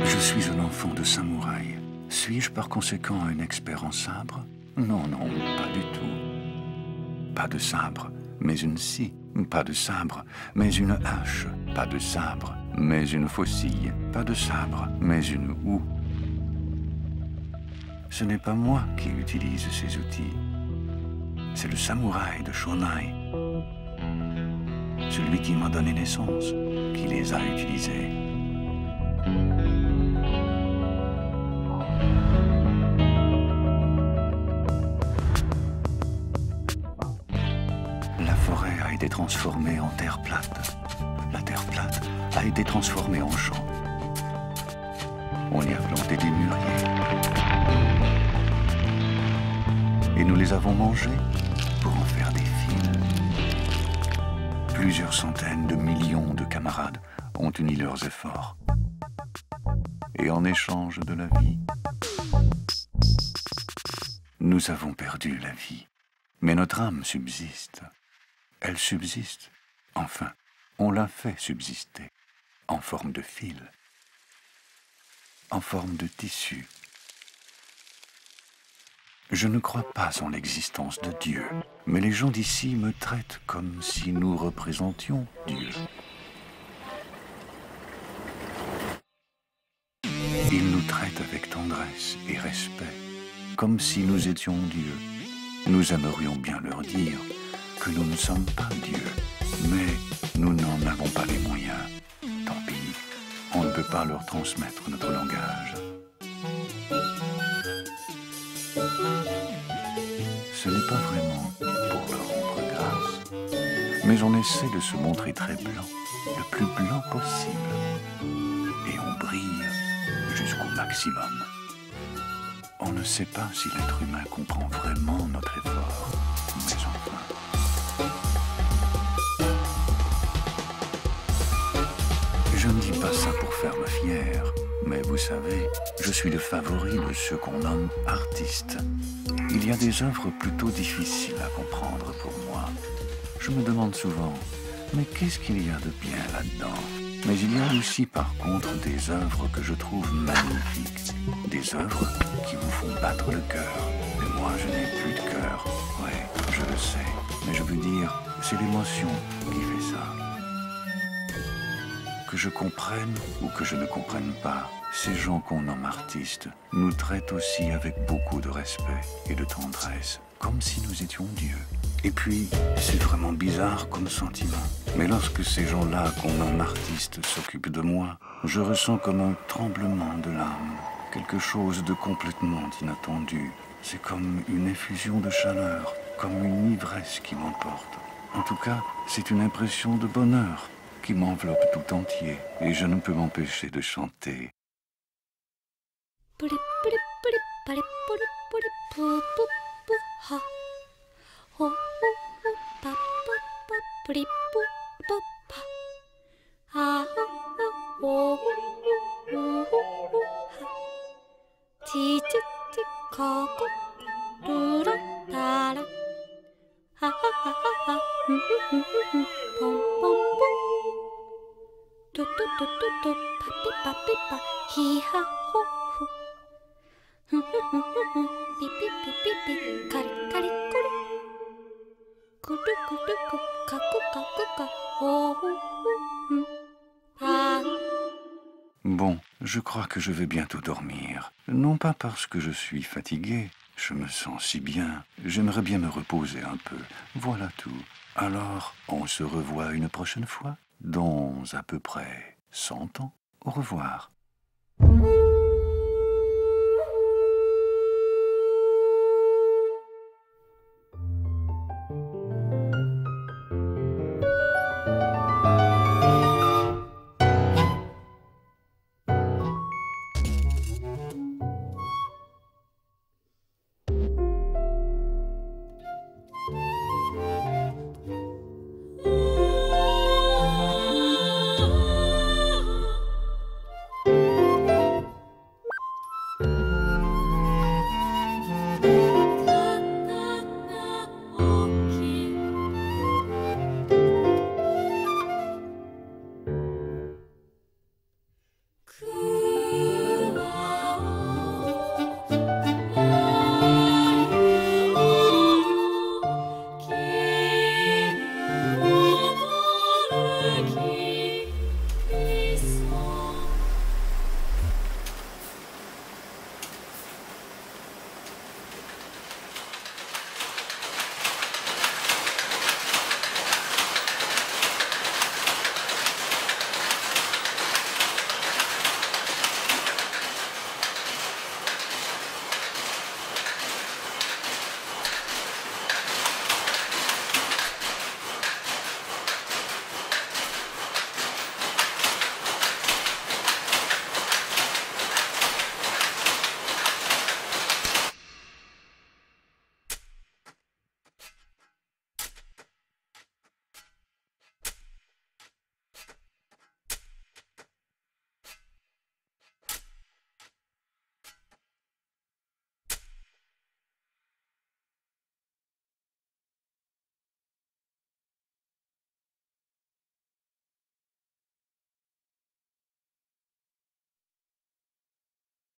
Je suis un enfant de samouraï. Suis-je par conséquent un expert en sabre? Non, non, pas du tout. Pas de sabre, mais une scie. Pas de sabre, mais une hache. Pas de sabre, mais une faucille. Pas de sabre, mais une houe. Ce n'est pas moi qui utilise ces outils. C'est le samouraï de Shonai. Celui qui m'a donné naissance, qui les a utilisés. La forêt a été transformée en terre plate. La terre plate a été transformée en champ. On y a planté des mûriers. Et nous les avons mangés pour en faire des fils. Plusieurs centaines de millions de camarades ont uni leurs efforts. Et en échange de la vie, nous avons perdu la vie. Mais notre âme subsiste. Elle subsiste. Enfin, on l'a fait subsister. En forme de fil. En forme de tissu. Je ne crois pas en l'existence de Dieu, mais les gens d'ici me traitent comme si nous représentions Dieu. Ils nous traitent avec tendresse et respect, comme si nous étions Dieu. Nous aimerions bien leur dire que nous ne sommes pas Dieu, mais nous n'en avons pas les moyens. Tant pis, on ne peut pas leur transmettre notre langage. Ce n'est pas vraiment pour leur rendre grâce, mais on essaie de se montrer très blanc, le plus blanc possible, et on brille jusqu'au maximum. On ne sait pas si l'être humain comprend vraiment notre effort, mais enfin. Je ne dis pas ça pour faire me fier, mais vous savez, je suis le favori de ceux qu'on nomme artistes. Il y a des œuvres plutôt difficiles à comprendre pour moi. Je me demande souvent, mais qu'est-ce qu'il y a de bien là-dedans? Mais il y a aussi par contre des œuvres que je trouve magnifiques. Des œuvres qui vous font battre le cœur. Et moi, je n'ai plus de cœur. Ouais, je le sais. Mais je veux dire, c'est l'émotion qui fait ça. Que je comprenne ou que je ne comprenne pas, ces gens qu'on nomme artistes nous traitent aussi avec beaucoup de respect et de tendresse, comme si nous étions Dieu. Et puis, c'est vraiment bizarre comme sentiment. Mais lorsque ces gens-là qu'on nomme artistes s'occupent de moi, je ressens comme un tremblement de l'âme, quelque chose de complètement inattendu. C'est comme une effusion de chaleur, comme une ivresse qui m'emporte. En tout cas, c'est une impression de bonheur qui m'enveloppe tout entier, et je ne peux m'empêcher de chanter. Bon, je crois que je vais bientôt dormir. Non pas parce que je suis fatigué, je me sens si bien. J'aimerais bien me reposer un peu. Voilà tout. Alors, on se revoit une prochaine fois, dans à peu près 100 ans. Au revoir.